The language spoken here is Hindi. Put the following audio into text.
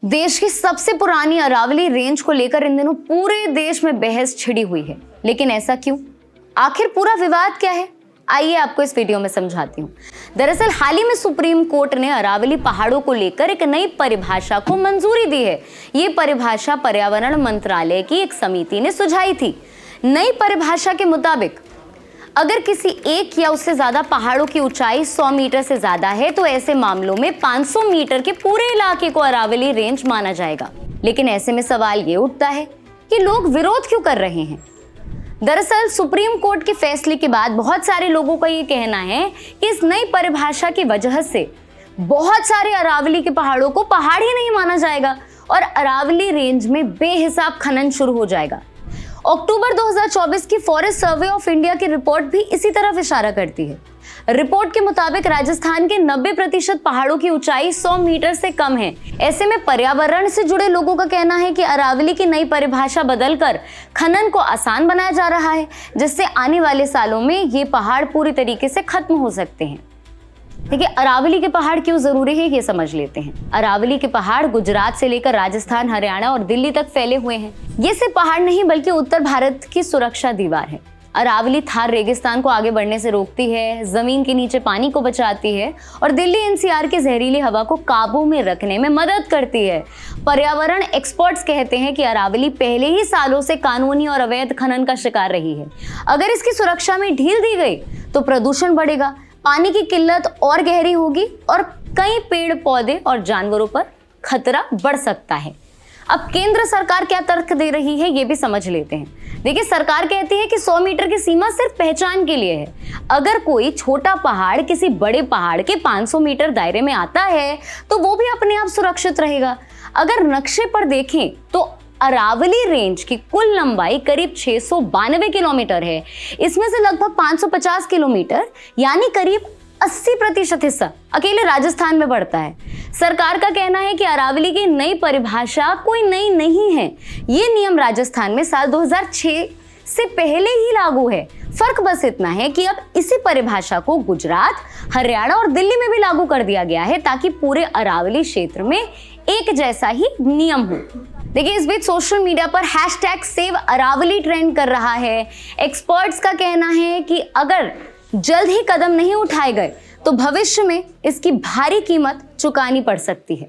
देश की सबसे पुरानी अरावली रेंज को लेकर इन दिनों पूरे देश में बहस छिड़ी हुई है, लेकिन ऐसा क्यों? आखिर पूरा विवाद क्या है? आइए आपको इस वीडियो में समझाती हूँ। दरअसल हाल ही में सुप्रीम कोर्ट ने अरावली पहाड़ों को लेकर एक नई परिभाषा को मंजूरी दी है। ये परिभाषा पर्यावरण मंत्रालय की एक समिति ने सुझाई थी। नई परिभाषा के मुताबिक अगर किसी एक या उससे ज्यादा पहाड़ों की ऊंचाई 100 मीटर से ज्यादा है तो ऐसे मामलों में 500 मीटर के पूरे इलाके को अरावली रेंज माना जाएगा। लेकिन ऐसे में सवाल ये उठता है कि लोग विरोध क्यों कर रहे हैं? दरअसल सुप्रीम कोर्ट के फैसले के बाद बहुत सारे लोगों का ये कहना है कि इस नई परिभाषा की वजह से बहुत सारे अरावली के पहाड़ों को पहाड़ ही नहीं माना जाएगा और अरावली रेंज में बेहिसाब खनन शुरू हो जाएगा। अक्टूबर 2024 की फॉरेस्ट सर्वे ऑफ इंडिया की रिपोर्ट भी इसी तरफ इशारा करती है। रिपोर्ट के मुताबिक राजस्थान के 90% पहाड़ों की ऊंचाई 100 मीटर से कम है। ऐसे में पर्यावरण से जुड़े लोगों का कहना है कि अरावली की नई परिभाषा बदलकर खनन को आसान बनाया जा रहा है, जिससे आने वाले सालों में ये पहाड़ पूरी तरीके से खत्म हो सकते हैं। देखिए, अरावली के पहाड़ क्यों जरूरी है ये समझ लेते हैं। अरावली के पहाड़ गुजरात से लेकर राजस्थान, हरियाणा और दिल्ली तक फैले हुए हैं। ये सिर्फ पहाड़ नहीं बल्कि उत्तर भारत की सुरक्षा दीवार है। अरावली थार रेगिस्तान को आगे बढ़ने से रोकती है, जमीन के नीचे पानी को बचाती है और दिल्ली एनसीआर की जहरीली हवा को काबू में रखने में मदद करती है। पर्यावरण एक्सपर्ट्स कहते हैं कि अरावली पहले ही सालों से कानूनी और अवैध खनन का शिकार रही है। अगर इसकी सुरक्षा में ढील दी गई तो प्रदूषण बढ़ेगा, पानी की किल्लत और गहरी होगी और कई पेड़ पौधे और जानवरों पर खतरा बढ़ सकता है। अब केंद्र सरकार क्या तर्क दे रही है ये भी समझ लेते हैं। देखिए, सरकार कहती है कि 100 मीटर की सीमा सिर्फ पहचान के लिए है। अगर कोई छोटा पहाड़ किसी बड़े पहाड़ के 500 मीटर दायरे में आता है तो वो भी अपने आप सुरक्षित रहेगा। अगर नक्शे पर देखें तो अरावली रेंज की कुल लंबाई करीब 692 किलोमीटर है। इसमें से लगभग 550 किलोमीटर यानी करीब 80% हिस्सा अकेले राजस्थान में पड़ता है। सरकार का कहना है कि अरावली की नई परिभाषा कोई नई नहीं है। ये नियम राजस्थान में साल 2006 से पहले ही लागू है। फर्क बस इतना है कि अब इसी परिभाषा को गुजरात, हरियाणा और दिल्ली में भी लागू कर दिया गया है ताकि पूरे अरावली क्षेत्र में एक जैसा ही नियम हो। देखिए, इस बीच सोशल मीडिया पर #SaveAravali ट्रेंड कर रहा है। एक्सपर्ट्स का कहना है कि अगर जल्द ही कदम नहीं उठाए गए तो भविष्य में इसकी भारी कीमत चुकानी पड़ सकती है।